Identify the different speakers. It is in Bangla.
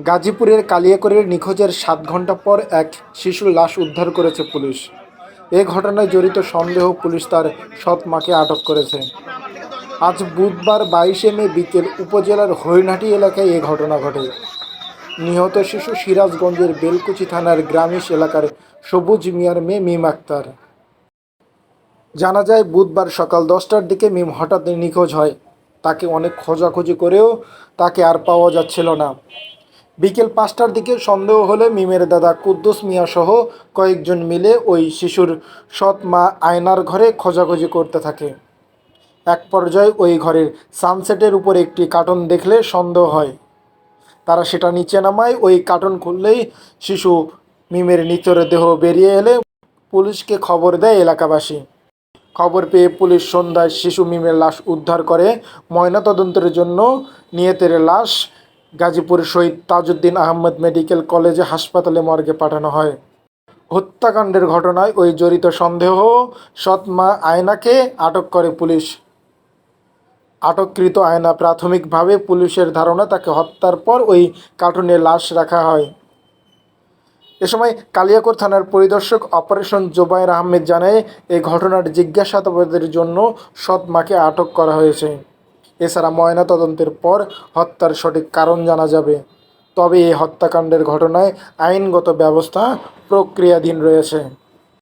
Speaker 1: গাজীপুরের কালিয়াকৈরের নিখোঁজের ৭ ঘণ্টা পর এক শিশুর লাশ উদ্ধার করেছে পুলিশ। এ ঘটনায় জড়িত সন্দেহ পুলিশ তার সৎ মাকে আটক করেছে। আজ বুধবার ২২শে মে বিকেল উপজেলার হরিণহাটি এলাকায় এ ঘটনা ঘটে। নিহত শিশু সিরাজগঞ্জের বেলকুচি থানার গ্রামীণ এলাকার সবুজ মিয়ার মেয়ে মিম আক্তার। জানা যায়, বুধবার সকাল ১০টার দিকে মিম হঠাৎ নিখোঁজ হয়। তাকে অনেক খোঁজাখুঁজি করেও তাকে আর পাওয়া যাচ্ছিল না। বিকেল ৫টার দিকে সন্দেহ হলে মিমের দাদা কুদ্দুস মিয়া সহ কয়েকজন মিলে ওই শিশুর সৎ মা আয়নার ঘরে খোঁজাখুঁজি করতে থাকে। এক পর্যায়ে ওই ঘরের সানসেটের উপর একটি কার্টন দেখলে সন্দেহ হয়। তারা সেটা নিচে নামায়। ওই কার্টন খুললেই শিশু মিমের নিথর দেহ বেরিয়ে এলে পুলিশকে খবর দেয় এলাকাবাসী। খবর পেয়ে পুলিশ সন্ধ্যায় শিশু মিমের লাশ উদ্ধার করে ময়নাতদন্তের জন্য নিহতের লাশ গাজীপুর শহীদ তাজউদ্দিন আহমেদ মেডিকেল কলেজ হাসপাতালে মর্গে পাঠানো হয়। হত্যাকাণ্ডের ঘটনায় ওই জড়িত সন্দেহ সৎ মা আয়নাকে আটক করে পুলিশ। আটককৃত আয়না প্রাথমিকভাবে পুলিশের ধারণা তাকে হত্যার পর ওই কার্টুনে লাশ রাখা হয়। এ সময় কালিয়াকৈর থানার পরিদর্শক অপারেশন জোবায়ের আহমেদ জানায়, এই ঘটনার জিজ্ঞাসাবাদের জন্য সৎ মাকে আটক করা হয়েছে। এছাড়া ময়নাতদন্তের পর হত্যার সঠিক কারণ জানা যাবে। তবে এই হত্যাকাণ্ডের ঘটনায় আইনগত ব্যবস্থা প্রক্রিয়াধীন রয়েছে।